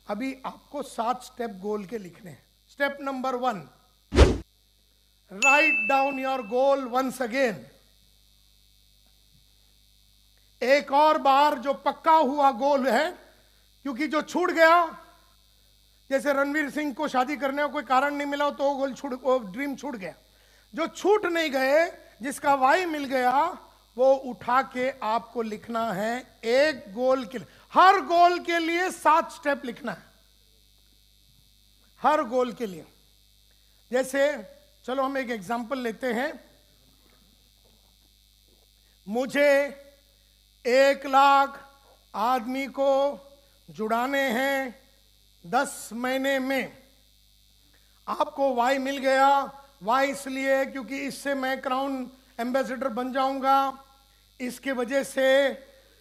अभी आपको 7 स्टेप गोल के लिखने हैं। Step number 1, write down your goal once again. एक और बार जो पक्का हुआ गोल है, क्योंकि जो छूट गया, जैसे रणवीर सिंह को शादी करने का कोई कारण नहीं मिला तो वो ड्रीम छूट गया। जो छूट नहीं गए, जिसका वाई मिल गया, वो उठा के आपको लिखना है एक गोल के लिए। हर गोल के लिए 7 स्टेप लिखना है, हर गोल के लिए। जैसे चलो हम एक एग्जांपल लेते हैं। मुझे 1 लाख आदमी को जुड़ाने हैं 10 महीने में। आपको वाई मिल गया। वाई इसलिए क्योंकि इससे मैं क्राउन एम्बेसडर बन जाऊंगा। इसके वजह से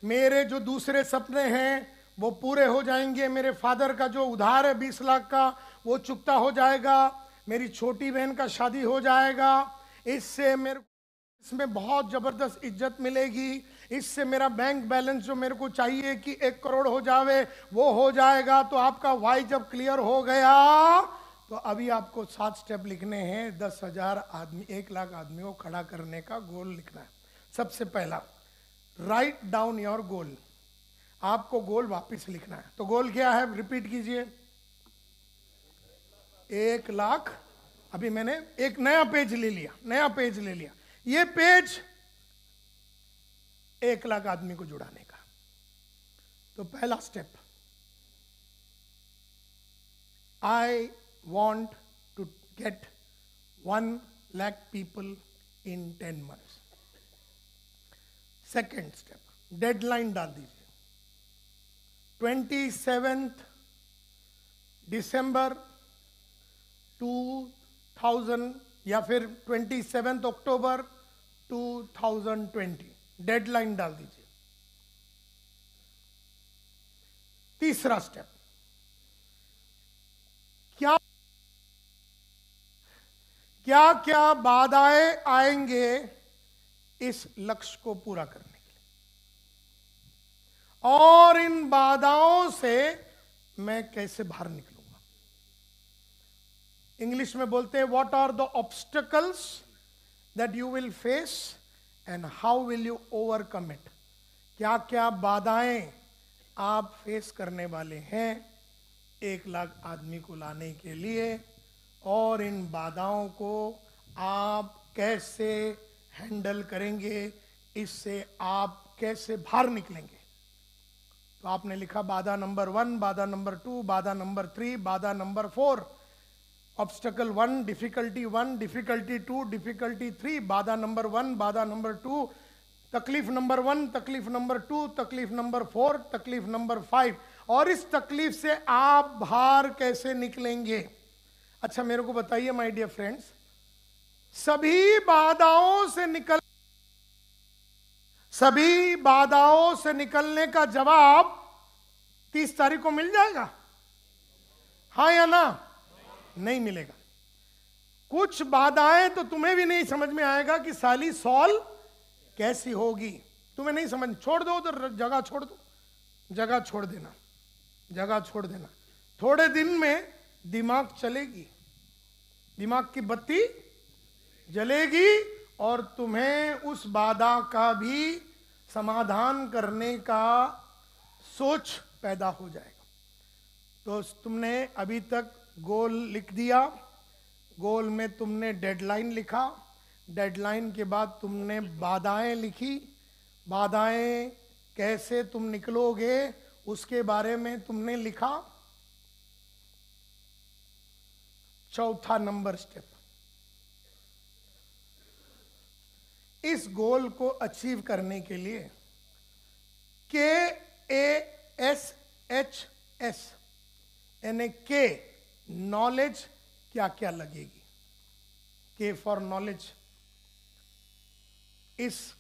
मेरे जो दूसरे सपने हैं वो पूरे हो जाएंगे। मेरे फादर का जो उधार है 20 लाख का, वो चुकता हो जाएगा। मेरी छोटी बहन का शादी हो जाएगा। इससे मेरे इसमें बहुत ज़बरदस्त इज्जत मिलेगी। इससे मेरा बैंक बैलेंस जो मेरे को चाहिए कि 1 करोड़ हो जावे, वो हो जाएगा। तो आपका वाई जब क्लियर हो गया, तो अभी आपको 7 स्टेप लिखने हैं। 10,000 आदमी, 1 लाख आदमी को खड़ा करने का गोल लिखना है। सबसे पहला, राइट डाउन योर गोल। आपको गोल वापस लिखना है। तो गोल क्या है, रिपीट कीजिए। 1 लाख। अभी मैंने एक नया पेज ले लिया। ये पेज 1 लाख आदमी को जुड़ाने का। तो पहला step, I want to get 1 lakh people in 10 months। Second step, deadline डाल दीजिए। 27 दिसंबर 2000 या फिर 27 अक्टूबर 2020, डेडलाइन डाल दीजिए। तीसरा स्टेप, क्या क्या बाधाएं आएंगे इस लक्ष्य को पूरा करने के लिए, और इन बाधाओं से मैं कैसे बाहर निकलूंगा। इंग्लिश में बोलते हैं what are the obstacles that you will face and how will you overcome it. क्या क्या बाधाएं आप फेस करने वाले हैं 1 लाख आदमी को लाने के लिए, और इन बाधाओं को आप कैसे हैंडल करेंगे, इससे आप कैसे बाहर निकलेंगे। तो आपने लिखा बाधा नंबर 1, बाधा नंबर 2, बाधा नंबर 3, बाधा number 4। Obstacle 1, difficulty 1, difficulty 2, difficulty 3, बाधा नंबर 1, बाधा नंबर 2, तकलीफ नंबर 1, तकलीफ नंबर 2, तकलीफ नंबर 4, तकलीफ नंबर 5। और इस तकलीफ से आप बाहर कैसे निकलेंगे। अच्छा मेरे को बताइए माय डियर फ्रेंड्स, सभी बाधाओं से निकलने का जवाब 30 तारीख को मिल जाएगा, हाँ या ना? नहीं मिलेगा। कुछ बाधाएं तो तुम्हें भी नहीं समझ में आएगा कि साली सॉल्व कैसी होगी, तुम्हें नहीं समझ, छोड़ दो उधर, जगह छोड़ दो, जगह छोड़ देना। थोड़े दिन में दिमाग चलेगी, दिमाग की बत्ती जलेगी, और तुम्हें उस बाधा का भी समाधान करने का सोच पैदा हो जाएगा। तो तुमने अभी तक गोल लिख दिया, गोल में तुमने डेडलाइन लिखा, डेडलाइन के बाद तुमने बाधाएं लिखी, बाधाएं कैसे तुम निकलोगे उसके बारे में तुमने लिखा। चौथा नंबर स्टेप, इस गोल को अचीव करने के लिए KASHS यानी के नॉलेज क्या क्या लगेगी। के फॉर नॉलेज। इस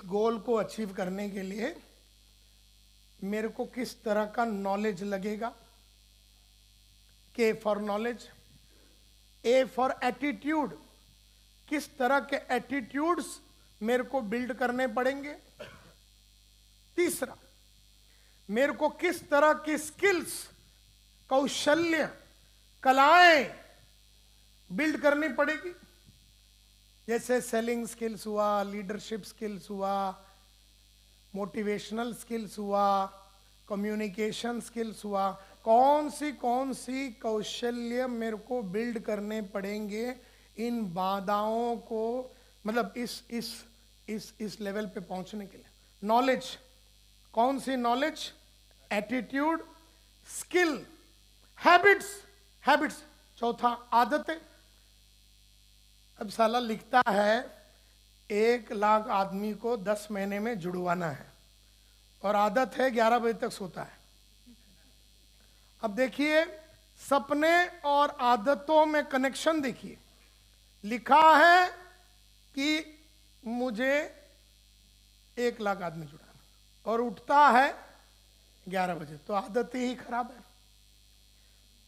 गोल को अचीव करने के लिए मेरे को किस तरह का नॉलेज लगेगा। के for knowledge. A for attitude, किस तरह के एटीट्यूड्स मेरे को बिल्ड करने पड़ेंगे। तीसरा, मेरे को किस तरह की स्किल्स कौशल्य, कलाएं बिल्ड करनी पड़ेगी। जैसे सेलिंग स्किल्स हुआ, लीडरशिप स्किल्स हुआ, मोटिवेशनल स्किल्स हुआ, कम्युनिकेशन स्किल्स हुआ। कौन सी कौशल्य मेरे को बिल्ड करने पड़ेंगे इन बाधाओं को, मतलब इस लेवल पे पहुंचने के लिए। नॉलेज, कौन सी नॉलेज? Attitude, skill, habits. चौथा आदतें। अब साला लिखता है 1 लाख आदमी को 10 महीने में जुड़वाना है, और आदत है 11 बजे तक सोता है। अब देखिए सपने और आदतों में कनेक्शन देखिए। लिखा है कि मुझे 1 लाख आदमी जुड़ाना, और उठता है 11 बजे, तो आदतें ही खराब है।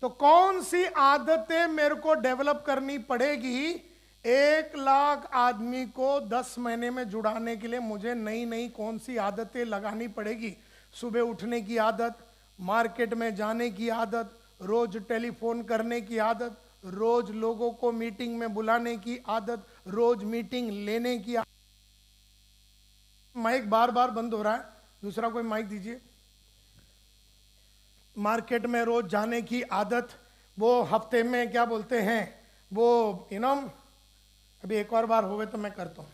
तो कौन सी आदतें मेरे को डेवलप करनी पड़ेगी 1 लाख आदमी को 10 महीने में जुड़ाने के लिए? मुझे नई कौन सी आदतें लगानी पड़ेगी? सुबह उठने की आदत, मार्केट में जाने की आदत, रोज टेलीफोन करने की आदत, रोज लोगों को मीटिंग में बुलाने की आदत, रोज मीटिंग लेने की आदत। माइक बार बार बंद हो रहा है, दूसरा कोई माइक दीजिए। मार्केट में रोज जाने की आदत, वो हफ्ते में क्या बोलते हैं वो अभी एक और बार हो गए तो मैं करता हूँ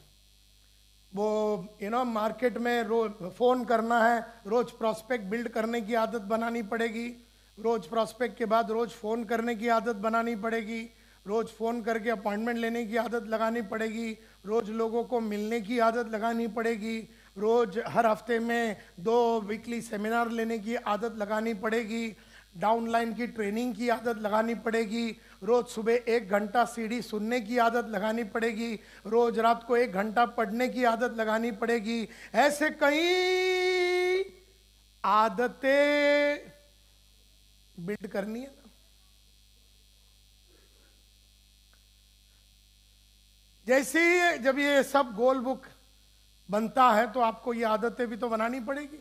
वो मार्केट में रोज फोन करना है, रोज प्रॉस्पेक्ट बिल्ड करने की आदत बनानी पड़ेगी। रोज प्रॉस्पेक्ट के बाद रोज फोन करने की आदत बनानी पड़ेगी। रोज फोन करके अपॉइंटमेंट लेने की आदत लगानी पड़ेगी। रोज लोगों को मिलने की आदत लगानी पड़ेगी। रोज हर हफ्ते में 2 वीकली सेमिनार लेने की आदत लगानी पड़ेगी। डाउनलाइन की ट्रेनिंग की आदत लगानी पड़ेगी। रोज सुबह 1 घंटा सीडी सुनने की आदत लगानी पड़ेगी। रोज रात को 1 घंटा पढ़ने की आदत लगानी पड़ेगी। ऐसे कई आदतें बिल्ड करनी है ना। जैसे ही जब ये सब गोल बुक बनता है तो आपको ये आदतें भी तो बनानी पड़ेगी।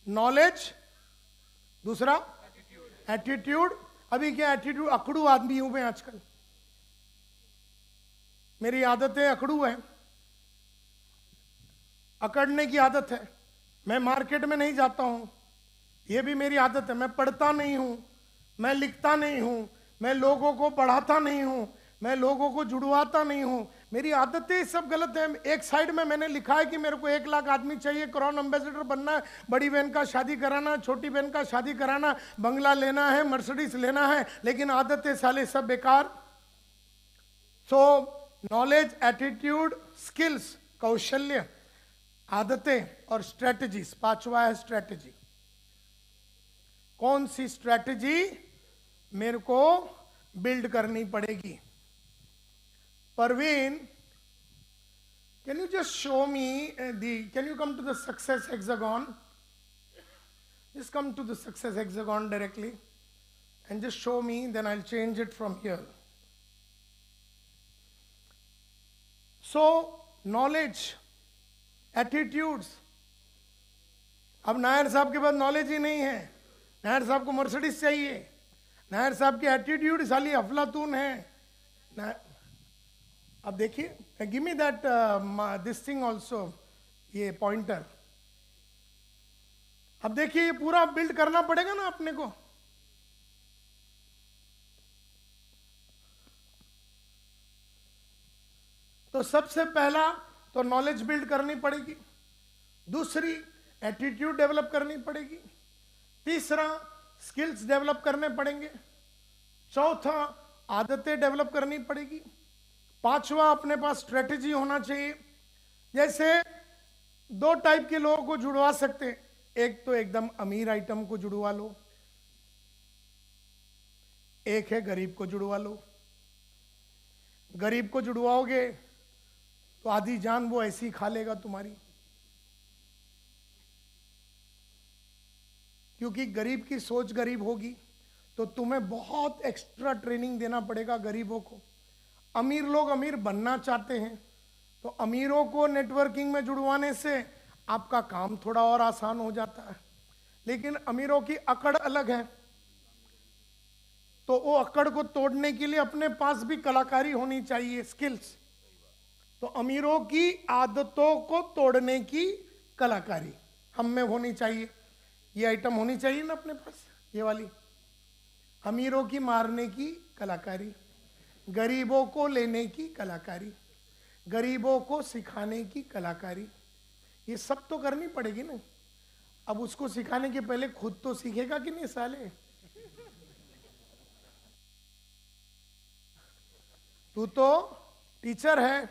नॉलेज, दूसरा एटीट्यूड। अभी क्या एटीट्यूड, अकड़ू आदमी हूं मैं आजकल, मेरी आदतें अकड़ू है, अकड़ने की आदत है। मैं मार्केट में नहीं जाता हूं, ये भी मेरी आदत है। मैं पढ़ता नहीं हूं, मैं लिखता नहीं हूं, मैं लोगों को पढ़ाता नहीं हूं, मैं लोगों को जुड़वाता नहीं हूं। मेरी आदतें सब गलत है। एक साइड में मैंने लिखा है कि मेरे को 1 लाख आदमी चाहिए, क्राउन एम्बेसडर बनना है, बड़ी बहन का शादी कराना, छोटी बहन का शादी कराना, बंगला लेना है, मर्सिडीज लेना है, लेकिन आदतें साले सब बेकार। सो नॉलेज, एटीट्यूड, स्किल्स, कौशल्य, आदतें और स्ट्रेटजीज। 5वां है स्ट्रेटजी। कौन सी स्ट्रेटजी मेरे को बिल्ड करनी पड़ेगी? Parveen, can you just show me can you come to the success hexagon? Just come to the success hexagon directly and just show me, then I'll change it from here. So knowledge, attitudes. अब नायर साहब के पास knowledge ही नहीं है, नायर साहब को Mercedes चाहिए, नायर साहब की एटीट्यूड साली अफलातून है। अब देखिए, give me that this thing also, ये पॉइंटर। अब देखिए ये पूरा बिल्ड करना पड़ेगा ना अपने को। तो सबसे पहला तो नॉलेज बिल्ड करनी पड़ेगी, दूसरी एटीट्यूड डेवलप करनी पड़ेगी, तीसरा स्किल्स डेवलप करने पड़ेंगे, चौथा आदतें डेवलप करनी पड़ेगी, पांचवा अपने पास स्ट्रेटेजी होना चाहिए। जैसे 2 टाइप के लोगों को जुड़वा सकते हैं, एक तो एकदम अमीर आइटम को जुड़वा लो, एक है गरीब को जुड़वा लो। गरीब को जुड़वाओगे तो आधी जान वो ऐसी ही खा लेगा तुम्हारी, क्योंकि गरीब की सोच गरीब होगी तो तुम्हें बहुत एक्स्ट्रा ट्रेनिंग देना पड़ेगा गरीबों को। अमीर लोग अमीर बनना चाहते हैं तो अमीरों को नेटवर्किंग में जुड़वाने से आपका काम थोड़ा और आसान हो जाता है। लेकिन अमीरों की अकड़ अलग है, तो वो अकड़ को तोड़ने के लिए अपने पास भी कलाकारी होनी चाहिए, स्किल्स। तो अमीरों की आदतों को तोड़ने की कलाकारी हम में होनी चाहिए। ये आइटम होनी चाहिए ना अपने पास, ये वाली, अमीरों की मारने की कलाकारी, गरीबों को लेने की कलाकारी, गरीबों को सिखाने की कलाकारी, ये सब तो करनी पड़ेगी ना। अब उसको सिखाने के पहले खुद तो सीखेगा कि नहीं साले। तू तो टीचर है,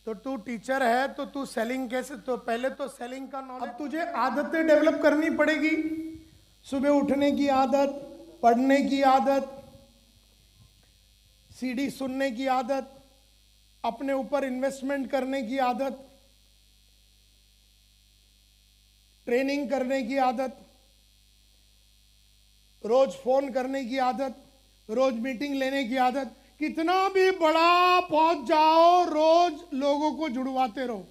तो तू टीचर है तो तू सेलिंग कैसे, तो पहले तो सेलिंग का नॉलेज। अब तुझे आदतें डेवलप करनी पड़ेगी, सुबह उठने की आदत, पढ़ने की आदत, सीडी सुनने की आदत, अपने ऊपर इन्वेस्टमेंट करने की आदत, ट्रेनिंग करने की आदत, रोज फोन करने की आदत, रोज मीटिंग लेने की आदत। कितना भी बड़ा पहुंच जाओ, रोज लोगों को जुड़वाते रहो।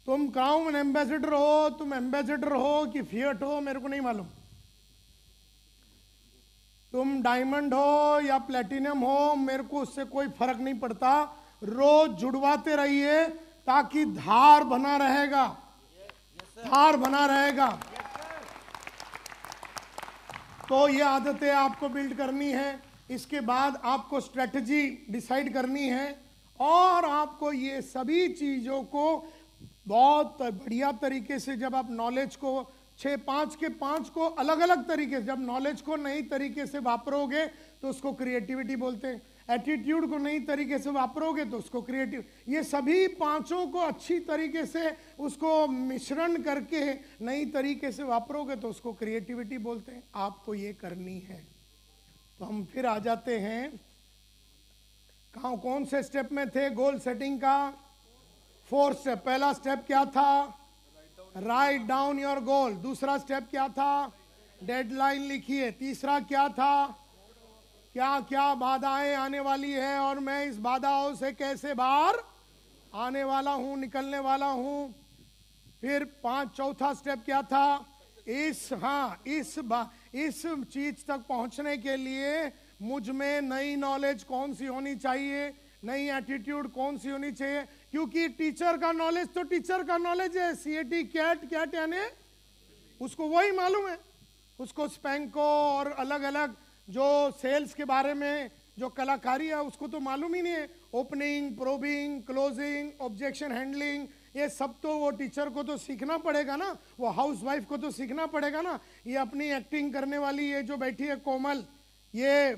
तुम क्राउन एम्बेसडर हो, तुम एम्बेसडर हो कि फिएट हो, मेरे को नहीं मालूम। तुम डायमंड हो या प्लेटिनम हो, मेरे को उससे कोई फर्क नहीं पड़ता। रोज जुड़वाते रहिए ताकि धार बना रहेगा, धार बना रहेगा। तो ये आदतें आपको बिल्ड करनी है। इसके बाद आपको स्ट्रेटजी डिसाइड करनी है और आपको ये सभी चीज़ों को बहुत बढ़िया तरीके से, जब आप नॉलेज को 5 के 5 को अलग अलग तरीके से, जब नॉलेज को नई तरीके से वापरोगे तो उसको क्रिएटिविटी बोलते हैं। एटीट्यूड को नई तरीके से वापरोगे तो उसको क्रिएटिव, ये सभी पांचों को अच्छी तरीके से उसको मिश्रण करके नई तरीके से वापरोगे तो उसको क्रिएटिविटी बोलते हैं। आपको ये करनी है। तो हम फिर आ जाते हैं, कहाँ कौन से स्टेप में थे? गोल सेटिंग का 4 स्टेप। पहला स्टेप क्या था? राइट डाउन योर गोल। दूसरा स्टेप क्या था? डेडलाइन लिखिए। तीसरा क्या था? क्या क्या बाधाएं आने वाली है और मैं इस बाधाओं से कैसे बाहर आने वाला हूं, निकलने वाला हूं। फिर चौथा स्टेप क्या था? इस चीज तक पहुंचने के लिए मुझ में नई नॉलेज कौन सी होनी चाहिए, नई एटीट्यूड कौन सी होनी चाहिए। क्योंकि टीचर का नॉलेज तो टीचर का नॉलेज है, सीएटी कैट यानी उसको वही मालूम है। उसको स्पैंको और अलग अलग जो सेल्स के बारे में जो कलाकारी है उसको तो मालूम ही नहीं है। Opening, probing, closing, objection handling, ये सब तो वो टीचर को तो सीखना पड़ेगा ना, वो हाउसवाइफ को तो सीखना पड़ेगा ना। ये अपनी एक्टिंग करने वाली ये जो बैठी है कोमल, ये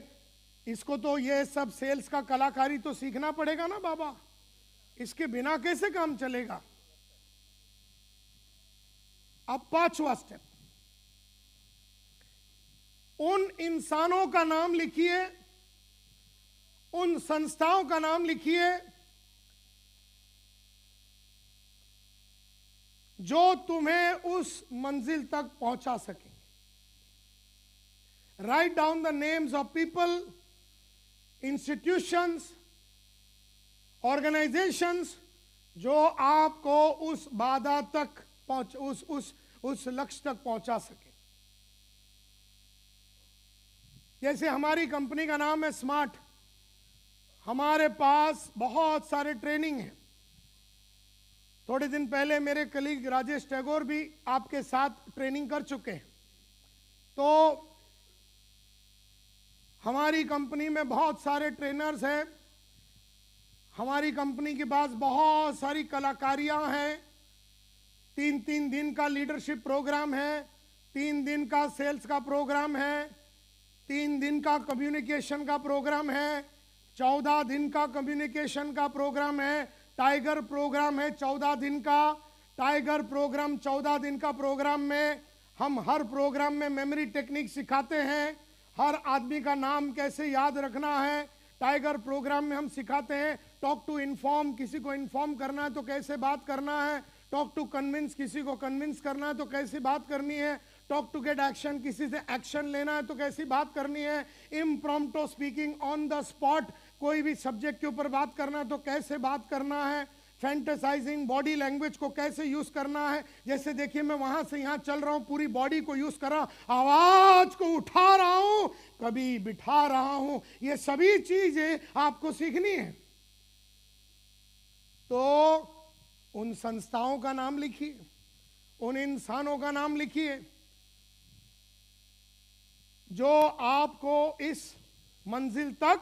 इसको तो ये सब सेल्स का कलाकारी तो सीखना पड़ेगा ना बाबा। इसके बिना कैसे काम चलेगा? अब 5वां स्टेप, उन इंसानों का नाम लिखिए, उन संस्थाओं का नाम लिखिए जो तुम्हें उस मंजिल तक पहुंचा सके। Write down the names of people, institutions, organisations जो आपको उस बाधा तक उस लक्ष्य तक पहुंचा सके। जैसे हमारी कंपनी का नाम है स्मार्ट, हमारे पास बहुत सारे ट्रेनिंग हैं। थोड़े दिन पहले मेरे कलीग राजेश टैगोर भी आपके साथ ट्रेनिंग कर चुके हैं। तो हमारी कंपनी में बहुत सारे ट्रेनर्स हैं, हमारी कंपनी के पास बहुत सारी कलाकारियां हैं। 3 दिन का लीडरशिप प्रोग्राम है, 3 दिन का सेल्स का प्रोग्राम है, 3 दिन का कम्युनिकेशन का प्रोग्राम है, 14 दिन का कम्युनिकेशन का प्रोग्राम है, टाइगर प्रोग्राम है 14 दिन का। टाइगर प्रोग्राम 14 दिन का प्रोग्राम में हम हर प्रोग्राम में मेमोरी टेक्निक सिखाते हैं, हर आदमी का नाम कैसे याद रखना है। टाइगर प्रोग्राम में हम सिखाते हैं टॉक टू इन्फॉर्म, किसी को इन्फॉर्म करना है तो कैसे बात करना है। टॉक टू कन्विंस, किसी को कन्विंस करना है तो कैसी बात करनी है। टॉक टू गेट एक्शन, किसी से एक्शन लेना है तो कैसी बात करनी है। इम्प्रॉम्प्टो स्पीकिंग, ऑन द स्पॉट कोई भी सब्जेक्ट के ऊपर बात करना है तो कैसे बात करना है। फैंटेसाइजिंग बॉडी लैंग्वेज को कैसे यूज करना है। जैसे देखिए मैं वहां से यहां चल रहा हूं, पूरी बॉडी को यूज कर रहा हूं, आवाज को उठा रहा हूं, कभी बिठा रहा हूं, ये सभी चीजें आपको सीखनी है। तो उन संस्थाओं का नाम लिखिए, उन इंसानों का नाम लिखिए जो आपको इस मंजिल तक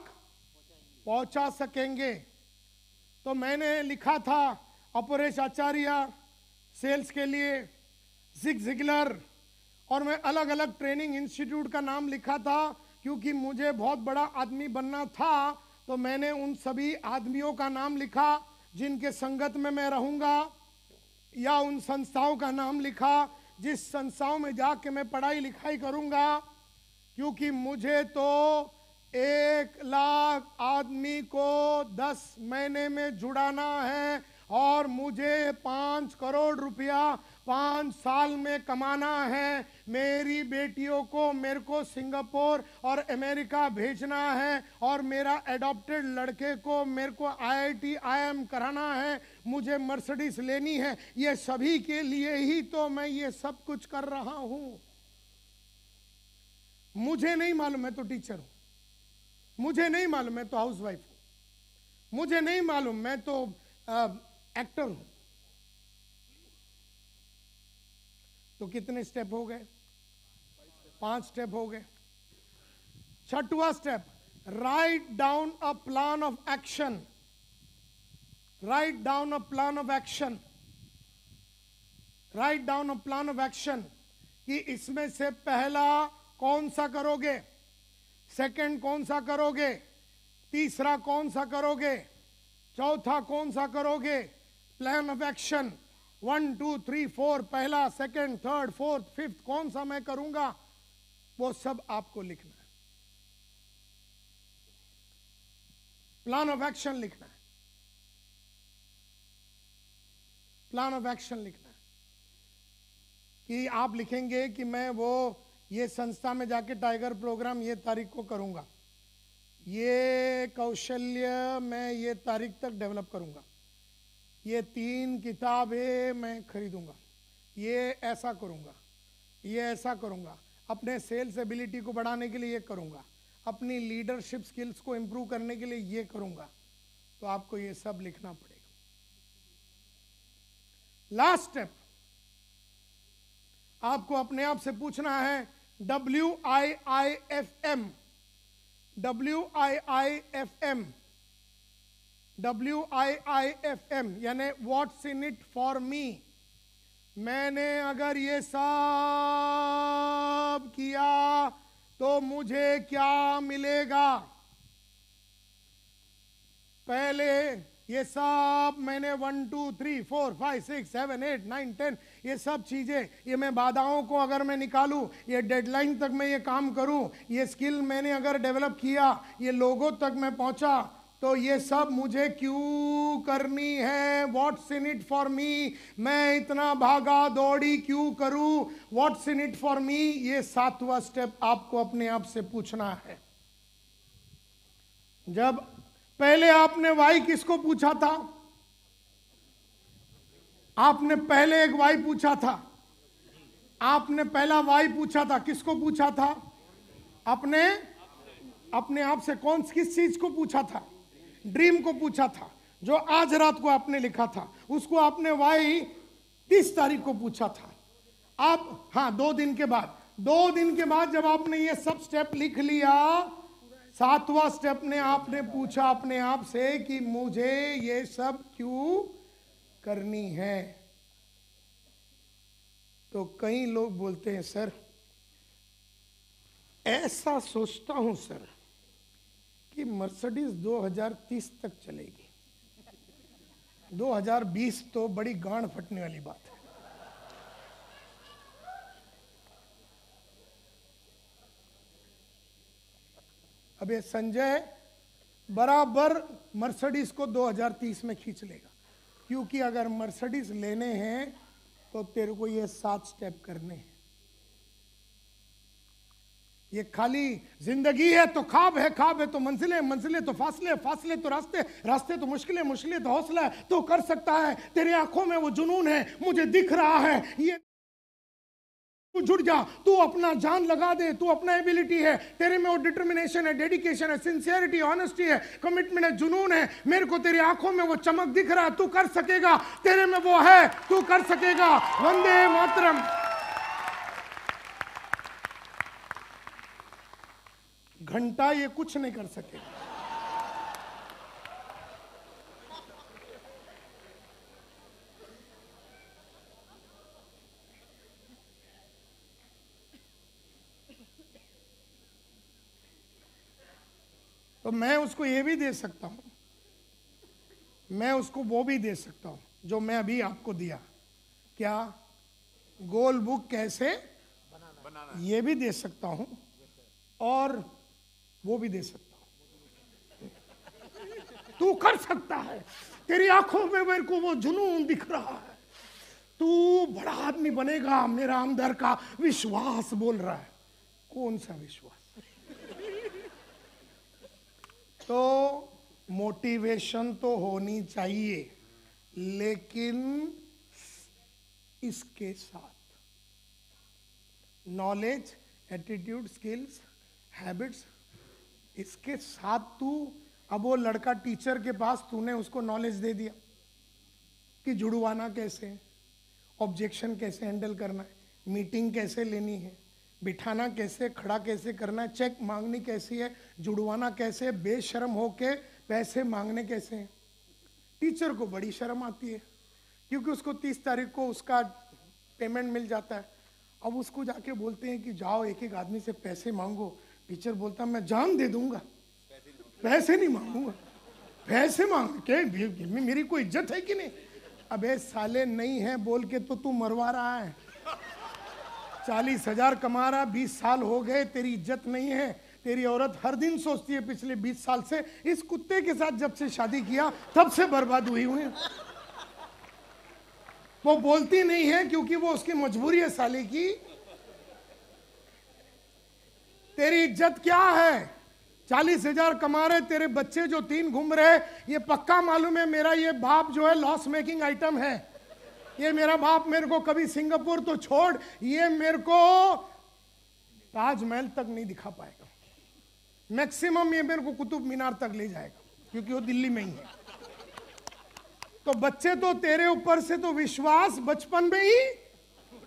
पहुंचा सकेंगे। तो मैंने लिखा था अपरेश आचार्य सेल्स के लिए, जिग जिगलर, और मैं अलग अलग ट्रेनिंग इंस्टीट्यूट का नाम लिखा था क्योंकि मुझे बहुत बड़ा आदमी बनना था। तो मैंने उन सभी आदमियों का नाम लिखा जिनके संगत में मैं रहूंगा, या उन संस्थाओं का नाम लिखा जिस संस्थाओं में जाके मैं पढ़ाई लिखाई करूंगा, क्योंकि मुझे तो 1 लाख आदमी को 10 महीने में जुड़ाना है और मुझे 5 करोड़ रुपया 5 साल में कमाना है। मेरी बेटियों को मेरे को सिंगापुर और अमेरिका भेजना है और मेरा एडॉप्टेड लड़के को मेरे को IIT IIM कराना है, मुझे मर्सिडीज लेनी है। ये सभी के लिए ही तो मैं ये सब कुछ कर रहा हूं। मुझे नहीं मालूम, मैं तो टीचर हूं, मुझे नहीं मालूम मैं तो हाउसवाइफ हूं, मुझे नहीं मालूम मैं तो एक्टर हूं। तो कितने स्टेप हो गए? 5 स्टेप हो गए। 6वां step, write down a plan of action. Write down a plan of action. Write down a plan of action कि इसमें से पहला कौन सा करोगे, सेकंड कौन सा करोगे, तीसरा कौन सा करोगे, चौथा कौन सा करोगे। प्लान ऑफ एक्शन 1 2 3 4, पहला, सेकंड, थर्ड, फोर्थ, फिफ्थ कौन सा मैं करूंगा, वो सब आपको लिखना है। प्लान ऑफ एक्शन लिखना है, प्लान ऑफ एक्शन लिखना है। कि आप लिखेंगे कि मैं वो ये संस्था में जाके टाइगर प्रोग्राम ये तारीख को करूंगा, ये कौशल्य मैं ये तारीख तक डेवलप करूंगा, ये 3 किताबें मैं खरीदूंगा, ये ऐसा करूंगा, ये ऐसा करूंगा, अपने सेल्स एबिलिटी को बढ़ाने के लिए ये करूंगा, अपनी लीडरशिप स्किल्स को इंप्रूव करने के लिए ये करूंगा। तो आपको ये सब लिखना पड़ेगा। लास्ट स्टेप, आपको अपने आप से पूछना है WIIFM, WIIFM, WIIFM यानी what's in it for me. मैंने अगर ये सब किया तो मुझे क्या मिलेगा। पहले ये सब मैंने 1 2 3 4 5 6 7 8 9 10 ये सब चीजें, ये मैं बाधाओं को अगर मैं निकालूं, ये डेडलाइन तक मैं ये काम करूं, ये स्किल मैंने अगर डेवलप किया, ये लोगों तक मैं पहुंचा, तो ये सब मुझे क्यों करनी है। What's in it for me, मैं इतना भागा दौड़ी क्यों करूं, what's in it for me. ये 7वां स्टेप आपको अपने आप से पूछना है। जब पहले आपने वाई किसको पूछा था, आपने पहले एक वाई पूछा था, आपने पहला वाई पूछा था, किसको पूछा था, अपने आप से। कौन किस चीज को पूछा था, ड्रीम को पूछा था, जो आज रात को आपने लिखा था, उसको आपने वाई 30 तारीख को पूछा था। आप हाँ 2 दिन के बाद जब आपने ये सब स्टेप लिख लिया, 7वां स्टेप ने आपने पूछा अपने आप से कि मुझे ये सब क्यों करनी है। तो कई लोग बोलते हैं सर ऐसा सोचता हूं सर कि मर्सिडीज 2030 तक चलेगी, 2020 तो बड़ी गांड फटने वाली बात है। अब ये संजय बराबर मर्सिडीज को 2030 में खींच लेगा, क्योंकि अगर मर्सिडीज लेने हैं तो तेरे को ये 7 स्टेप करने हैं। ये खाली जिंदगी है तो ख्वाब है, ख्वाब है तो मंजिलें, मंजिलें तो फासले, फासले तो रास्ते, रास्ते तो मुश्किलें, मुश्किलें तो हौसला है, तो कर सकता है। तेरे आंखों में वो जुनून है, मुझे दिख रहा है। ये तू जुड़ जा, तू अपना जान लगा दे, तू अपना एबिलिटी है, तेरे में वो डिटर्मिनेशन है, डेडिकेशन है, सिंसियरिटी, ऑनेस्टी है, कमिटमेंट है, जुनून है। मेरे को तेरी आंखों में वो चमक दिख रहा है, तू कर सकेगा, तेरे में वो है, तू कर सकेगा। वंदे मातरम। घंटा ये कुछ नहीं कर सकेगा। तो मैं उसको ये भी दे सकता हूं, मैं उसको वो भी दे सकता हूं जो मैं अभी आपको दिया। क्या? गोल बुक कैसे बनाना, ये भी दे सकता हूं और वो भी दे सकता हूं। तू कर सकता है, तेरी आंखों में मेरे को वो जुनून दिख रहा है, तू बड़ा आदमी बनेगा, मेरा अंदर का विश्वास बोल रहा है। कौन सा विश्वास? तो मोटिवेशन तो होनी चाहिए, लेकिन इसके साथ नॉलेज, एटीट्यूड, स्किल्स, हैबिट्स, इसके साथ तू, अब वो लड़का टीचर के पास, तूने उसको नॉलेज दे दिया कि जुड़वाना कैसे है, ऑब्जेक्शन कैसे हैंडल करना है, मीटिंग कैसे लेनी है, बिठाना कैसे, खड़ा कैसे करना है, चेक मांगनी कैसी है, जुड़वाना कैसे, बेशर्म होके पैसे मांगने कैसे हैं। टीचर को बड़ी शर्म आती है क्योंकि उसको 30 तारीख को उसका पेमेंट मिल जाता है। अब उसको जाके बोलते हैं कि जाओ एक एक आदमी से पैसे मांगो। टीचर बोलता मैं जान दे दूंगा, पैसे नहीं मांगूंगा। पैसे मांग के मेरी कोई इज्जत है कि नहीं? अबे साले नहीं है बोल के तो तू मरवा रहा है। 40,000 कमा रहा, 20 साल हो गए, तेरी इज्जत नहीं है। तेरी औरत हर दिन सोचती है पिछले 20 साल से, इस कुत्ते के साथ जब से शादी किया तब से बर्बाद हुई हुई। वो बोलती नहीं है क्योंकि वो उसकी मजबूरी है साले की। तेरी इज्जत क्या है? 40,000 कमा रहे, तेरे बच्चे जो 3 घूम रहे, ये पक्का मालूम है मेरा ये बाप जो है लॉस मेकिंग आइटम है। ये मेरा बाप मेरे को कभी सिंगापुर तो छोड़, ये मेरे को ताजमहल तक नहीं दिखा पाएगा। मैक्सिमम ये मेरे को कुतुब मीनार तक ले जाएगा क्योंकि वो दिल्ली में ही है। तो बच्चे तो तेरे ऊपर से तो विश्वास बचपन में ही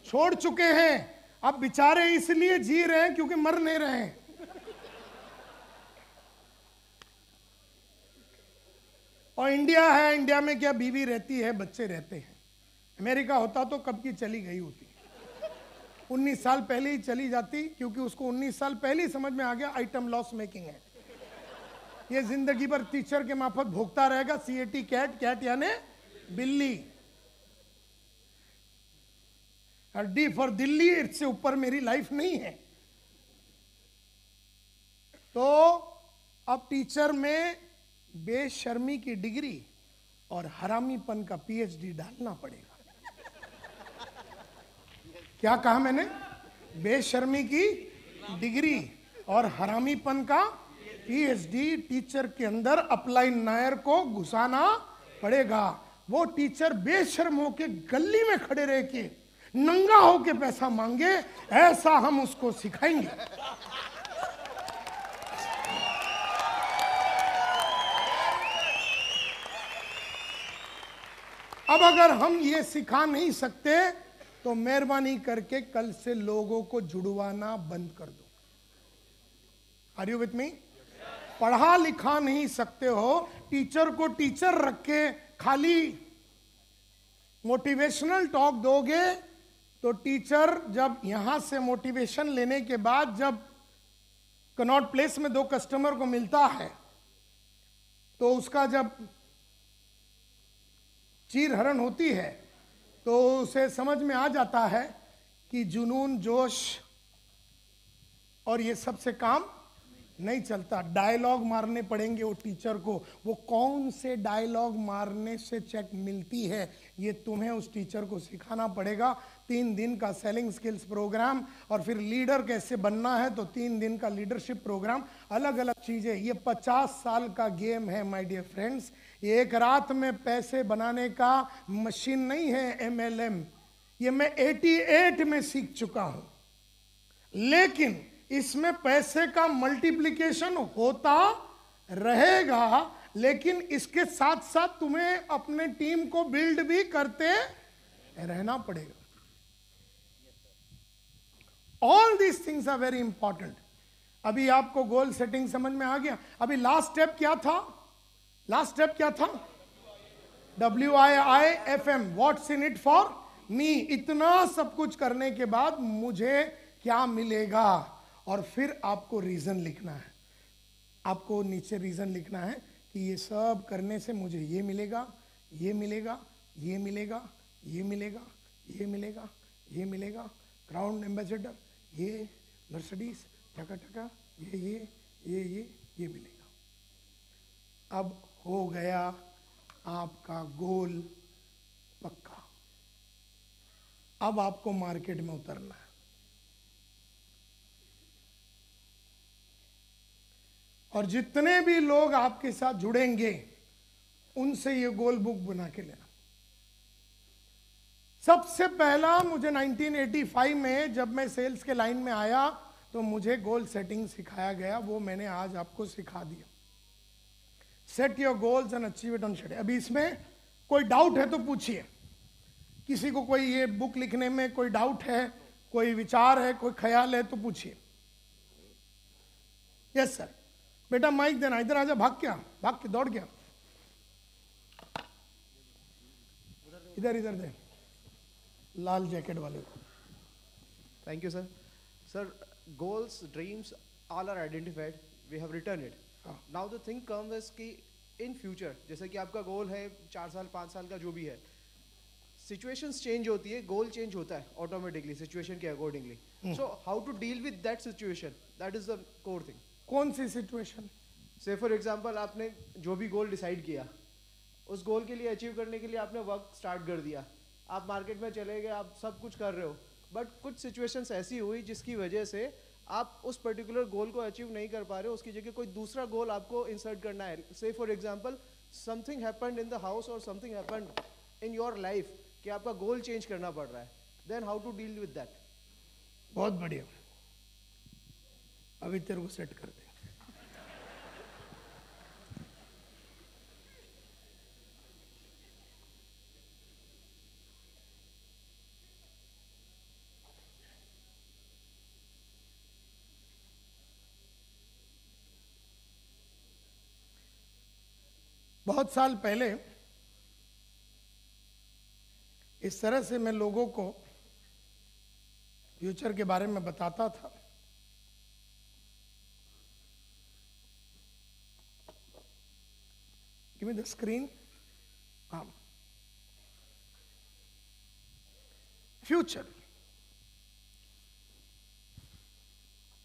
छोड़ चुके हैं। अब बेचारे इसलिए जी रहे हैं क्योंकि मर नहीं रहे हैं। और इंडिया है, इंडिया में क्या बीवी रहती है, बच्चे रहते हैं। अमेरिका होता तो कब की चली गई होती, 19 साल पहले ही चली जाती, क्योंकि उसको 19 साल पहले ही समझ में आ गया आइटम लॉस मेकिंग है। ये जिंदगी भर टीचर के मार्फत भोगता रहेगा। CAT कैट, कैट यानी बिल्ली, और D फॉर दिल्ली, इससे ऊपर मेरी लाइफ नहीं है। तो अब टीचर में बेशर्मी की डिग्री और हरामीपन का PhD डालना पड़ेगा। क्या कहा मैंने? बेशर्मी की डिग्री और हरामीपन का PhD टीचर के अंदर अपलाइन नायर को घुसाना पड़ेगा। वो टीचर बेशर्म होके गली में खड़े रह के नंगा होके पैसा मांगे, ऐसा हम उसको सिखाएंगे। अब अगर हम ये सिखा नहीं सकते तो मेहरबानी करके कल से लोगों को जुड़वाना बंद कर दो। Are you with me? पढ़ा लिखा नहीं सकते हो, टीचर को टीचर रख के खाली मोटिवेशनल टॉक दोगे तो टीचर जब यहां से मोटिवेशन लेने के बाद जब कनॉट प्लेस में 2 कस्टमर को मिलता है तो उसका जब चीर हरण होती है तो उसे समझ में आ जाता है कि जुनून, जोश और ये सब से काम नहीं चलता। डायलॉग मारने पड़ेंगे वो टीचर को। वो कौन से डायलॉग मारने से चेक मिलती है, ये तुम्हें उस टीचर को सिखाना पड़ेगा। 3 दिन का सेलिंग स्किल्स प्रोग्राम, और फिर लीडर कैसे बनना है तो 3 दिन का लीडरशिप प्रोग्राम, अलग अलग चीजें। ये 50 साल का गेम है माय डियर फ्रेंड्स। ये एक रात में पैसे बनाने का मशीन नहीं है MLM। ये मैं 88 में सीख चुका हूं, लेकिन इसमें पैसे का मल्टीप्लिकेशन होता रहेगा, लेकिन इसके साथ साथ तुम्हें अपने टीम को बिल्ड भी करते रहना पड़ेगा। All these things are very important. अभी आपको गोल सेटिंग समझ में आ गया। अभी लास्ट स्टेप क्या था? लास्ट स्टेप क्या था? WIIFM, what's in it for me. इतना सब कुछ करने के बाद मुझे क्या मिलेगा, और फिर आपको रीजन लिखना है। आपको नीचे रीजन लिखना है कि ये सब करने से मुझे ये मिलेगा, ये मिलेगा, ये मिलेगा, ये मिलेगा, ये मिलेगा, ये मिलेगा, क्राउन एम्बेसडर, ये मर्सिडीज, टका टका, ये मिलेगा। अब हो गया आपका गोल पक्का। अब आपको मार्केट में उतरना है, और जितने भी लोग आपके साथ जुड़ेंगे उनसे ये गोल बुक बना के लेना। सबसे पहला मुझे 1985 में जब मैं सेल्स के लाइन में आया तो मुझे गोल सेटिंग सिखाया गया, वो मैंने आज आपको सिखा दिया। Set your goals and achieve it on schedule. अभी इसमें कोई डाउट है तो पूछिए। किसी को कोई ये बुक लिखने में कोई डाउट है, कोई विचार है, कोई ख्याल है तो पूछिए। Yes sir. बेटा माइक देना, इधर आजा। भाग के दौड़ गया। इधर इधर दे लाल जैकेट वाले को। Thank you, sir. Sir, goals, dreams, all are identified. We have written it. Now the thing comes is कि in future, जैसे कि आपका गोल है 4 साल 5 साल का जो भी है, situations change होती है, goal change होता है automatically situation के accordingly. So how to deal with that situation? That is the core thing. कौन सी सिचुएशन? Say for example, आपने जो भी गोल डिसाइड किया, उस गोल के लिए अचीव करने के लिए आपने वर्क स्टार्ट कर दिया, आप मार्केट में चले गए, आप सब कुछ कर रहे हो, बट कुछ सिचुएशंस ऐसी हुई जिसकी वजह से आप उस पर्टिकुलर गोल को अचीव नहीं कर पा रहे हो, उसकी जगह कोई दूसरा गोल आपको इंसर्ट करना है। Say for example something happened in the house और something happened in your life कि आपका गोल चेंज करना पड़ रहा है, then how to deal with that? बहुत बढ़िया, अभी तेरे को सेट कर दे। बहुत साल पहले इस तरह से मैं लोगों को फ्यूचर के बारे में बताता था। Give me the screen. हाँ, फ्यूचर।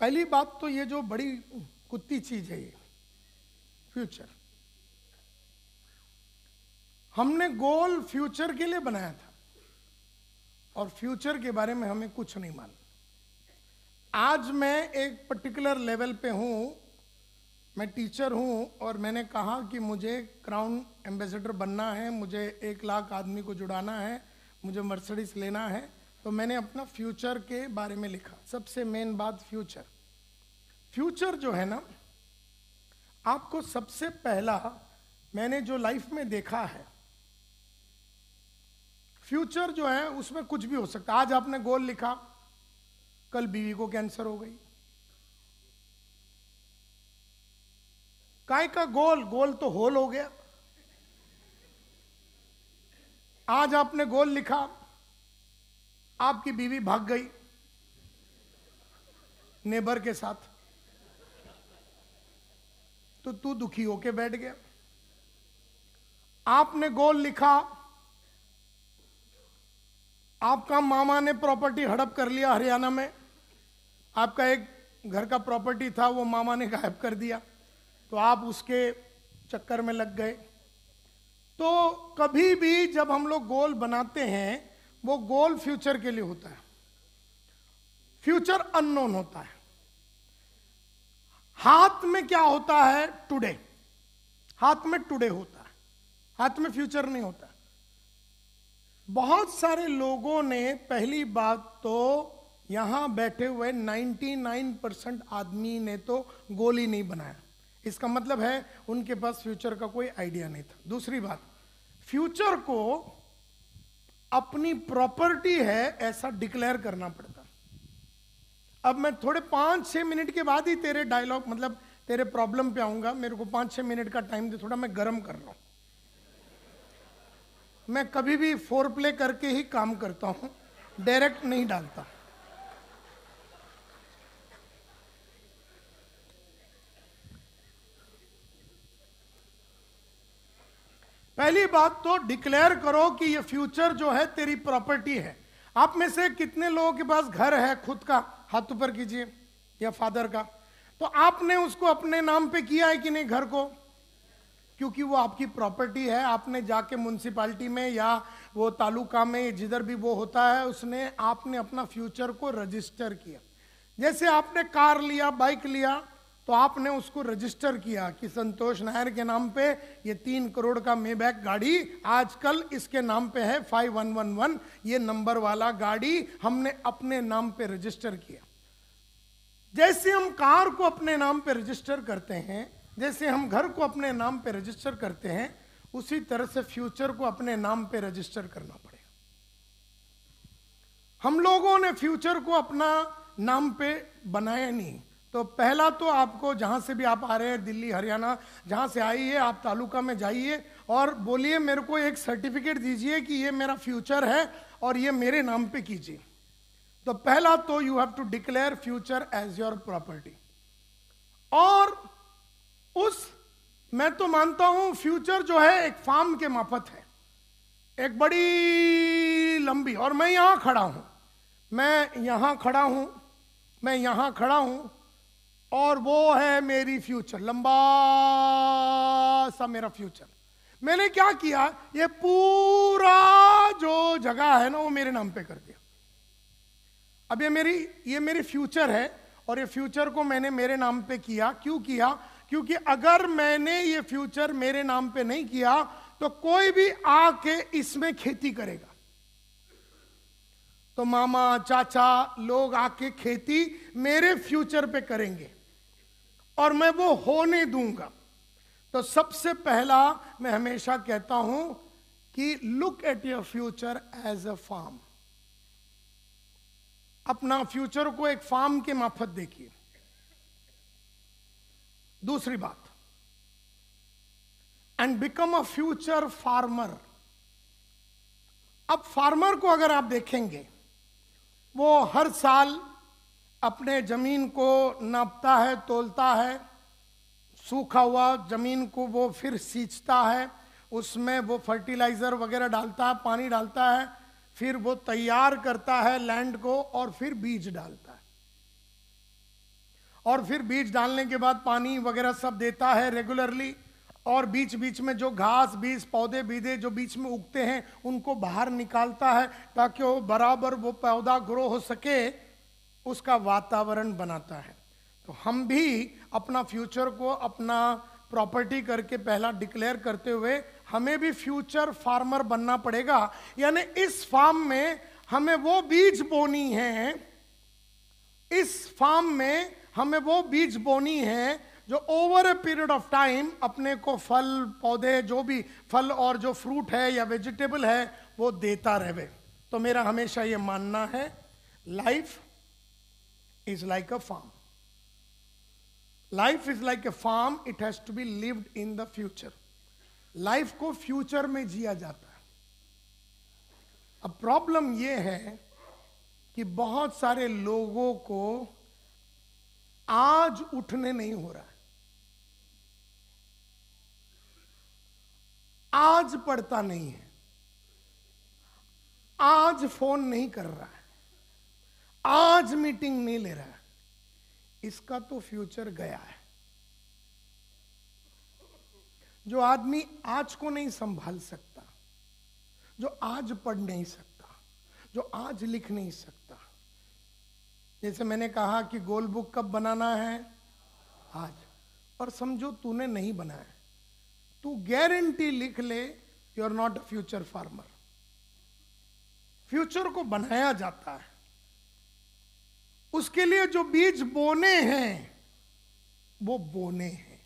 पहली बात तो ये जो बड़ी कुत्ती चीज है ये फ्यूचर, हमने गोल फ्यूचर के लिए बनाया था और फ्यूचर के बारे में हमें कुछ नहीं मालूम। आज मैं एक पर्टिकुलर लेवल पे हूं, मैं टीचर हूं और मैंने कहा कि मुझे क्राउन एम्बेसडर बनना है, मुझे 1 लाख आदमी को जुड़ाना है, मुझे मर्सिडीज लेना है, तो मैंने अपना फ्यूचर के बारे में लिखा। सबसे मेन बात फ्यूचर। फ्यूचर जो है ना, आपको सबसे पहला मैंने जो लाइफ में देखा है, फ्यूचर जो है उसमें कुछ भी हो सकता है। आज आपने गोल लिखा, कल बीवी को कैंसर हो गई। काय का गोल? गोल तो होल हो गया। आज आपने गोल लिखा, आपकी बीवी भाग गई नेबर के साथ, तो तू दुखी होके बैठ गया। आपने गोल लिखा, आपका मामा ने प्रॉपर्टी हड़प कर लिया हरियाणा में, आपका एक घर का प्रॉपर्टी था वो मामा ने गायब कर दिया, तो आप उसके चक्कर में लग गए। तो कभी भी जब हम लोग गोल बनाते हैं वो गोल फ्यूचर के लिए होता है, फ्यूचर अननोन होता है। हाथ में क्या होता है? टुडे। हाथ में टुडे होता है, हाथ में फ्यूचर नहीं होता। बहुत सारे लोगों ने, पहली बात तो यहां बैठे हुए 99% आदमी ने तो गोल ही नहीं बनाया। इसका मतलब है उनके पास फ्यूचर का कोई आइडिया नहीं था। दूसरी बात, फ्यूचर को अपनी प्रॉपर्टी है ऐसा डिक्लेयर करना पड़ता। अब मैं थोड़े 5-6 मिनट के बाद ही तेरे डायलॉग मतलब तेरे प्रॉब्लम पे आऊंगा। मेरे को 5-6 मिनट का टाइम दे, थोड़ा मैं गर्म कर रहा हूं। मैं कभी भी फोर प्ले करके ही काम करता हूं, डायरेक्ट नहीं डालता। पहली बात तो डिक्लेयर करो कि ये फ्यूचर जो है तेरी प्रॉपर्टी है। आप में से कितने लोगों के पास घर है खुद का? हाथ ऊपर कीजिए, या फादर का। तो आपने उसको अपने नाम पे किया है कि नहीं घर को? क्योंकि वो आपकी प्रॉपर्टी है। आपने जाके म्युनिसिपैलिटी में या वो तालुका में जिधर भी वो होता है, उसने आपने अपना फ्यूचर को रजिस्टर किया। जैसे आपने कार लिया, बाइक लिया, तो आपने उसको रजिस्टर किया कि संतोष नायर के नाम पे ये 3 करोड़ का मेबैक गाड़ी आजकल इसके नाम पे है 5111, ये नंबर वाला गाड़ी हमने अपने नाम पे रजिस्टर किया। जैसे हम कार को अपने नाम पे रजिस्टर करते हैं, जैसे हम घर को अपने नाम पे रजिस्टर करते हैं, उसी तरह से फ्यूचर को अपने नाम पे रजिस्टर करना पड़ेगा। हम लोगों ने फ्यूचर को अपना नाम पे बनाया नहीं। तो पहला तो आपको, जहां से भी आप आ रहे हैं, दिल्ली हरियाणा जहां से आइए, आप तालुका में जाइए और बोलिए मेरे को एक सर्टिफिकेट दीजिए कि ये मेरा फ्यूचर है और ये मेरे नाम पे कीजिए। तो पहला तो you have to declare future as your property. और मैं तो मानता हूं फ्यूचर जो है एक फार्म के माफत है, एक बड़ी लंबी। और मैं यहां खड़ा हूं, मैं यहां खड़ा हूं, मैं यहां खड़ा हूं, और वो है मेरी फ्यूचर, लंबा सा मेरा फ्यूचर। मैंने क्या किया, ये पूरा जो जगह है ना वो मेरे नाम पे कर दिया। अब ये मेरी फ्यूचर है, और ये फ्यूचर को मैंने मेरे नाम पे किया। क्यों किया? क्योंकि अगर मैंने ये फ्यूचर मेरे नाम पे नहीं किया तो कोई भी आके इसमें खेती करेगा। तो मामा चाचा लोग आके खेती मेरे फ्यूचर पे करेंगे और मैं वो होने दूंगा। तो सबसे पहला मैं हमेशा कहता हूं कि look at your future as a farm. अपना फ्यूचर को एक फार्म के माफत देखिए। दूसरी बात, and become a future farmer. अब फार्मर को अगर आप देखेंगे, वो हर साल अपने जमीन को नापता है, तोलता है, सूखा हुआ जमीन को वो फिर सींचता है, उसमें वो फर्टिलाइजर वगैरह डालता है, पानी डालता है, फिर वो तैयार करता है लैंड को, और फिर बीज डालता है। और फिर बीज डालने के बाद पानी वगैरह सब देता है रेगुलरली, और बीच बीच में जो घास बीज पौधे बीजे जो बीच में उगते हैं उनको बाहर निकालता है, ताकि वो बराबर वो पौधा ग्रो हो सके, उसका वातावरण बनाता है। तो हम भी अपना फ्यूचर को अपना प्रॉपर्टी करके पहला डिक्लेयर करते हुए हमें भी फ्यूचर फार्मर बनना पड़ेगा। यानी इस फार्म में हमें वो बीज बोनी है, इस फार्म में हमें वो बीज बोनी है जो over a period of time अपने को फल पौधे, जो भी फल और जो फ्रूट है या वेजिटेबल है, वो देता रहे। तो मेरा हमेशा ये मानना है, life is like a farm. Life is like a farm, it has to be lived in the future. Life को फ्यूचर में जिया जाता है। अब प्रॉब्लम यह है कि बहुत सारे लोगों को आज उठने नहीं हो रहा है, आज पढ़ता नहीं है, आज फोन नहीं कर रहा है, आज मीटिंग नहीं ले रहा है। इसका तो फ्यूचर गया है। जो आदमी आज को नहीं संभाल सकता, जो आज पढ़ नहीं सकता, जो आज लिख नहीं सकता। जैसे मैंने कहा कि गोल बुक कब बनाना है, आज। और समझो तूने नहीं बनाया, तू गारंटी लिख ले, you are not a future farmer. Future को बनाया जाता है, उसके लिए जो बीज बोने हैं वो बोने हैं,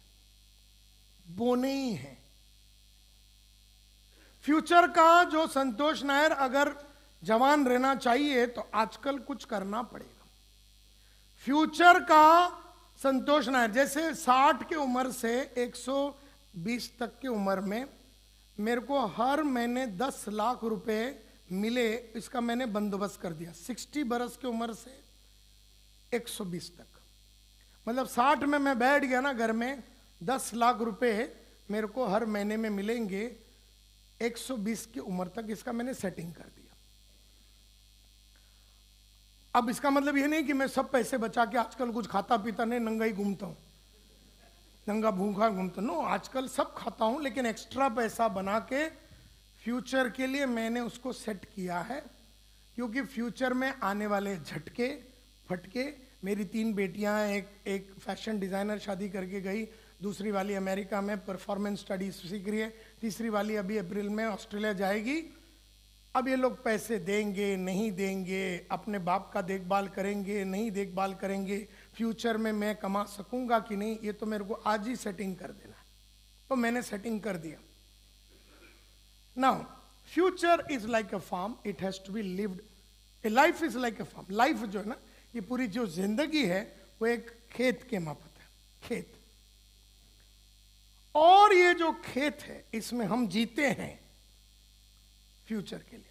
बोने ही हैं। फ्यूचर का जो संतोष नायर अगर जवान रहना चाहिए तो आजकल कुछ करना पड़ेगा। फ्यूचर का संतोष नायर जैसे 60 की उम्र से 120 तक की उम्र में मेरे को हर महीने 10 लाख रुपए मिले, इसका मैंने बंदोबस्त कर दिया। 60 बरस की उम्र से 120 तक, मतलब 60 में मैं बैठ गया ना घर में, 10 लाख रुपए मेरे को हर महीने में मिलेंगे 120 की उम्र तक, इसका मैंने सेटिंग कर दिया। अब इसका मतलब ये नहीं कि मैं सब पैसे बचा के आजकल कुछ खाता पीता नहीं, नंगा ही घूमता हूं, नंगा भूखा घूमता। नो, आजकल सब खाता हूं, लेकिन एक्स्ट्रा पैसा बना के फ्यूचर के लिए मैंने उसको सेट किया है। क्योंकि फ्यूचर में आने वाले झटके फटके, मेरी 3 बेटियां हैं, एक फैशन डिजाइनर शादी करके गई, दूसरी वाली अमेरिका में परफॉर्मेंस स्टडीज सीख रही है, तीसरी वाली अभी अप्रैल में ऑस्ट्रेलिया जाएगी। अब ये लोग पैसे देंगे नहीं देंगे, अपने बाप का देखभाल करेंगे नहीं देखभाल करेंगे, फ्यूचर में मैं कमा सकूंगा कि नहीं, ये तो मेरे को आज ही सेटिंग कर देना है। तो मैंने सेटिंग कर दिया। Now future is like a farm, it has to be lived. A life is like a farm. Life जो है ना, ये पूरी जो जिंदगी है वो एक खेत के माफत है, खेत। और ये जो खेत है इसमें हम जीते हैं फ्यूचर के लिए।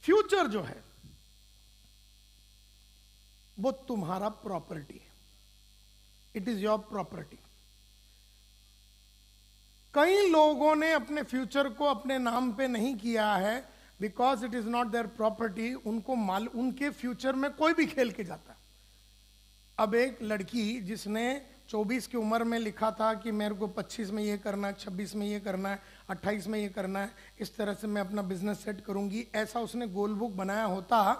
फ्यूचर जो है वो तुम्हारा प्रॉपर्टी है, इट इज योर प्रॉपर्टी। कई लोगों ने अपने फ्यूचर को अपने नाम पे नहीं किया है, because it is not their property. उनको उनके फ्यूचर में कोई भी खेल के जाता है। अब एक लड़की जिसने 24 की उम्र में लिखा था कि मेरे को 25 में ये करना है, 26 में ये करना है, 28 में ये करना है, इस तरह से मैं अपना बिजनेस सेट करूंगी, ऐसा उसने गोल बुक बनाया होता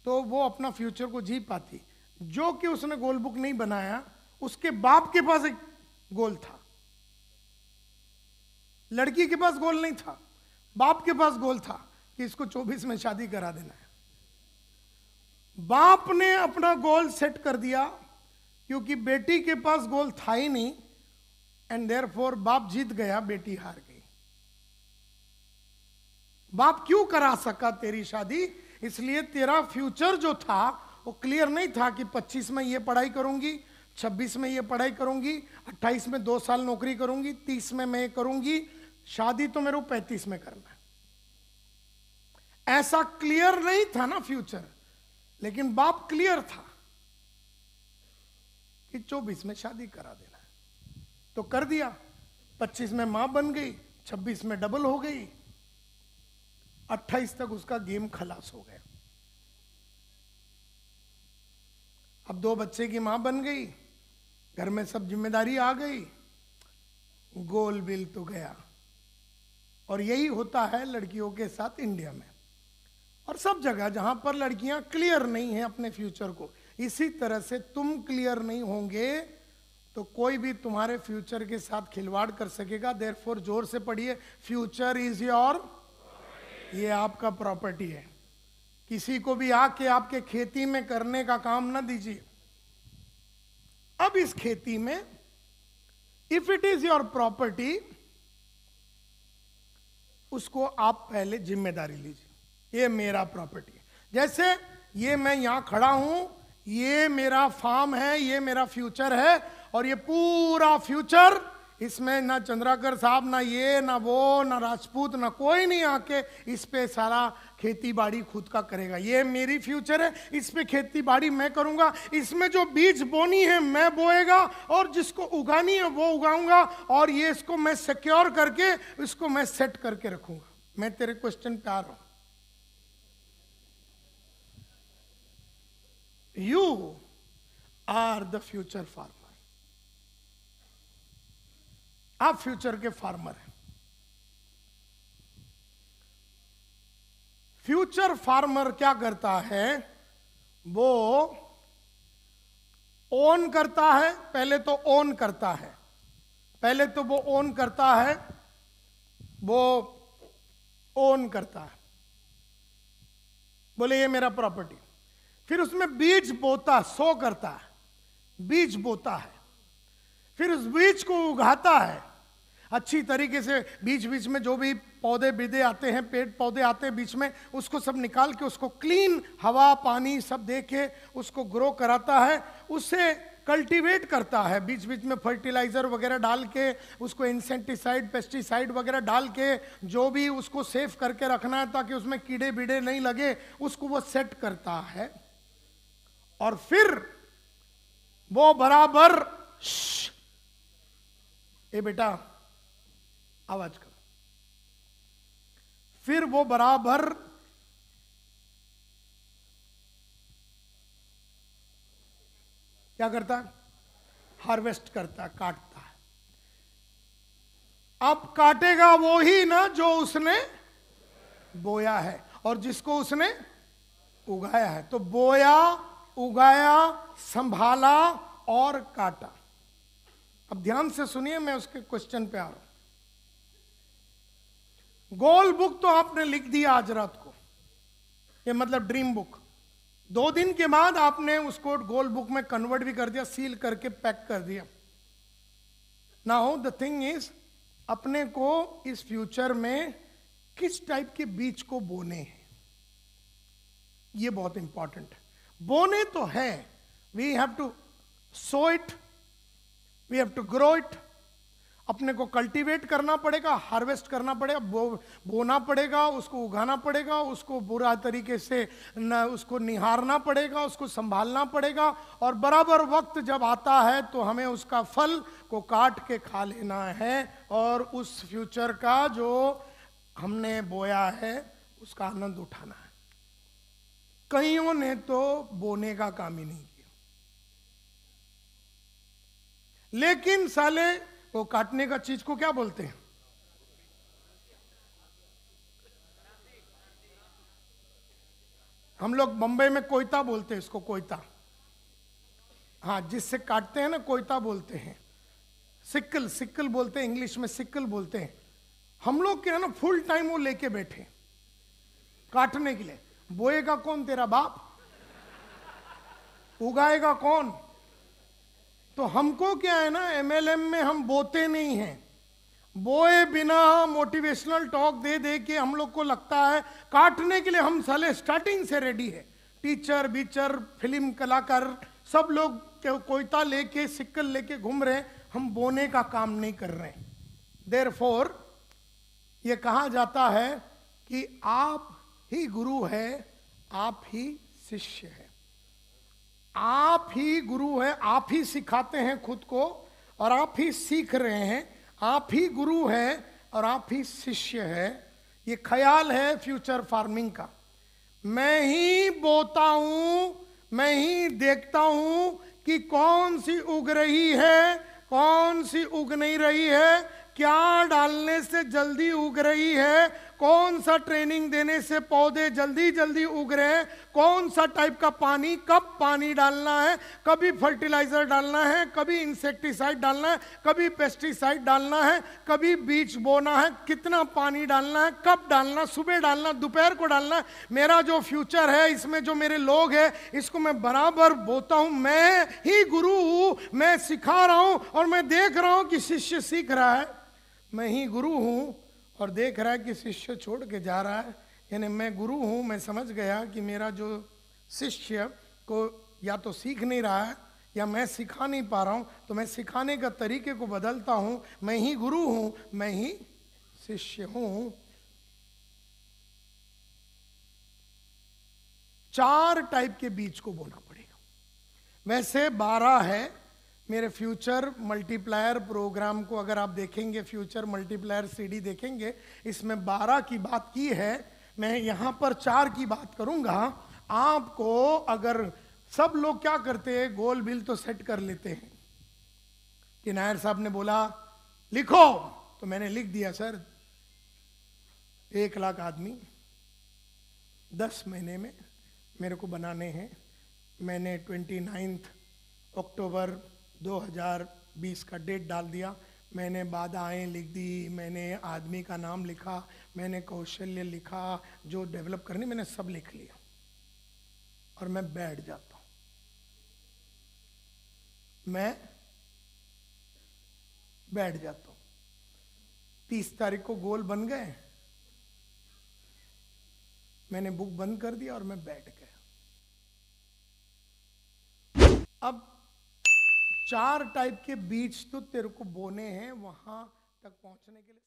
तो वो अपना फ्यूचर को जी पाती। जो कि उसने गोल बुक नहीं बनाया, उसके बाप के पास एक गोल था, लड़की के पास गोल नहीं था, बाप के पास गोल था कि इसको 24 में शादी करा देना है। बाप ने अपना गोल सेट कर दिया क्योंकि बेटी के पास गोल था ही नहीं, एंड देयरफॉर बाप जीत गया, बेटी हार गई। बाप क्यों करा सका तेरी शादी? इसलिए तेरा फ्यूचर जो था वो क्लियर नहीं था कि 25 में ये पढ़ाई करूंगी, 26 में ये पढ़ाई करूंगी, 28 में 2 साल नौकरी करूंगी, 30 में मैं करूंगी शादी, तो मेरे को 35 में करना है। ऐसा क्लियर नहीं था ना फ्यूचर, लेकिन बाप क्लियर था कि 24 में शादी करा देना है, तो कर दिया। 25 में मां बन गई, 26 में डबल हो गई, 28 तक उसका गेम खलास हो गया। अब 2 बच्चे की मां बन गई, घर में सब जिम्मेदारी आ गई, गोल बिल तो गया। और यही होता है लड़कियों के साथ इंडिया में और सब जगह जहां पर लड़कियां क्लियर नहीं हैं अपने फ्यूचर को। इसी तरह से तुम क्लियर नहीं होंगे तो कोई भी तुम्हारे फ्यूचर के साथ खिलवाड़ कर सकेगा। देयरफॉर जोर से पढ़िए, फ्यूचर इज योर, ये आपका प्रॉपर्टी है। किसी को भी आके आपके खेती में करने का काम ना दीजिए। अब इस खेती में if it is your property, उसको आप पहले जिम्मेदारी लीजिए। ये मेरा प्रॉपर्टी है, जैसे ये मैं यहां खड़ा हूं, ये मेरा फार्म है, ये मेरा फ्यूचर है, और ये पूरा फ्यूचर, इसमें ना चंद्राकर साहब, ना ये, ना वो, ना राजपूत, ना कोई नहीं आके इस पे सारा खेती बाड़ी खुद का करेगा। ये मेरी फ्यूचर है, इस पे खेती बाड़ी मैं करूंगा, इसमें जो बीज बोनी है मैं बोएगा, और जिसको उगानी है वो उगाऊंगा, और ये इसको मैं सिक्योर करके इसको मैं सेट करके रखूंगा। मैं तेरे क्वेश्चन पे आ रहा हूं। You are the future farmer. आप फ्यूचर के फार्मर हैं। फ्यूचर फार्मर क्या करता है, वो ओन करता है। पहले तो ओन करता है, पहले तो वो ओन करता है, वो ओन करता है, बोले ये मेरा प्रॉपर्टी। फिर उसमें बीज बोता, सो करता है, बीज बोता है, फिर उस बीज को उगाता है अच्छी तरीके से। बीच बीच में जो भी पौधे बिदे आते हैं, पेड़ पौधे आते हैं बीच में, उसको सब निकाल के उसको क्लीन हवा पानी सब दे के उसको ग्रो कराता है, उसे कल्टीवेट करता है, बीच बीच में फर्टिलाइजर वगैरह डाल के, उसको इंसेक्टिसाइड पेस्टिसाइड वगैरह डाल के, जो भी उसको सेफ करके रखना है ताकि उसमें कीड़े बीड़े नहीं लगे, उसको वो सेट करता है। और फिर वो बराबर, ए बेटा आवाज कर, फिर वो बराबर क्या करता है, हार्वेस्ट करता है, काटता है। अब काटेगा वो ही ना जो उसने बोया है और जिसको उसने उगाया है। तो बोया, उगाया, संभाला और काटा। अब ध्यान से सुनिए, मैं उसके क्वेश्चन पे आ रहा हूं। गोल बुक तो आपने लिख दिया आज रात को, ये मतलब ड्रीम बुक। 2 दिन के बाद आपने उसको गोल बुक में कन्वर्ट भी कर दिया, सील करके पैक कर दिया। नाउ द थिंग इज, अपने को इस फ्यूचर में किस टाइप के बीज को बोने हैं, ये बहुत इंपॉर्टेंट है। बोने तो है, we have to sow it, we have to grow it. अपने को कल्टीवेट करना पड़ेगा, हार्वेस्ट करना पड़ेगा, बोना पड़ेगा, उसको उगाना पड़ेगा, उसको बुरा तरीके से उसको निहारना पड़ेगा, उसको संभालना पड़ेगा। और बराबर वक्त जब आता है तो हमें उसका फल को काट के खा लेना है और उस फ्यूचर का जो हमने बोया है उसका आनंद उठाना है। कईयों ने तो बोने का काम ही नहीं किया, लेकिन साले वो काटने का चीज को क्या बोलते हैं, हम लोग बंबई में कोयता बोलते हैं इसको, कोयता। हाँ, जिससे काटते हैं ना, कोयता बोलते हैं। सिक्कल, सिक्कल बोलते हैं इंग्लिश में, सिक्कल बोलते हैं। हम लोग क्या है ना, फुल टाइम वो लेके बैठे काटने के लिए। बोएगा कौन, तेरा बाप? उगाएगा कौन? तो हमको क्या है ना, एमएलएम में हम बोते नहीं हैं। बोए बिना मोटिवेशनल टॉक दे दे के हम लोग को लगता है काटने के लिए हम साले स्टार्टिंग से रेडी है। टीचर बीचर फिल्म कलाकार सब लोग कोयता लेके सिक्कल लेके घूम रहे हैं, हम बोने का काम नहीं कर रहे हैं। देयरफॉर ये कहा जाता है कि आप ही गुरु है, आप ही शिष्य है। आप ही गुरु है, आप ही सिखाते हैं खुद को और आप ही सीख रहे हैं। आप ही गुरु है और आप ही शिष्य है। ये ख्याल है फ्यूचर फार्मिंग का। मैं ही बोता हूं, मैं ही देखता हूं कि कौन सी उग रही है, कौन सी उग नहीं रही है, क्या डालने से जल्दी उग रही है, कौन सा ट्रेनिंग देने से पौधे जल्दी जल्दी उग रहे हैं, कौन सा टाइप का पानी, कब पानी डालना है, कभी फर्टिलाइजर डालना है, कभी इंसेक्टिसाइड डालना है, कभी पेस्टिसाइड डालना है, कभी बीज बोना है, कितना पानी डालना है, कब डालना, सुबह डालना, दोपहर को डालना। मेरा जो फ्यूचर है, इसमें जो मेरे लोग हैं, इसको मैं बराबर बोता हूं। मैं ही गुरु हूं, मैं सिखा रहा हूं और मैं देख रहा हूं कि शिष्य सीख रहा है। मैं ही गुरु हूं और देख रहा है कि शिष्य छोड़ के जा रहा है। यानी मैं गुरु हूं, मैं समझ गया कि मेरा जो शिष्य को या तो सीख नहीं रहा है या मैं सिखा नहीं पा रहा हूं, तो मैं सिखाने का तरीके को बदलता हूं। मैं ही गुरु हूं, मैं ही शिष्य हूं। 4 टाइप के बीज को बोना पड़ेगा। वैसे 12 है। मेरे फ्यूचर मल्टीप्लायर प्रोग्राम को अगर आप देखेंगे, फ्यूचर मल्टीप्लायर सीडी देखेंगे, इसमें 12 की बात की है। मैं यहाँ पर 4 की बात करूँगा। आपको अगर सब लोग क्या करते हैं, गोल बिल तो सेट कर लेते हैं कि नायर साहब ने बोला लिखो, तो मैंने लिख दिया सर 1 लाख आदमी, 10 महीने में मेरे को बनाने हैं। मैंने 29 अक्टूबर 2020 का डेट डाल दिया। मैंने बाधाएं लिख दी, मैंने आदमी का नाम लिखा, मैंने कौशल्य लिखा, जो डेवलप करनी मैंने सब लिख लिया और मैं बैठ जाता हूँ। मैं बैठ जाता हूँ। 30 तारीख को गोल बन गए, मैंने बुक बंद कर दिया और मैं बैठ गया। अब 4 टाइप के बीज तो तेरे को बोने हैं वहां तक पहुंचने के लिए।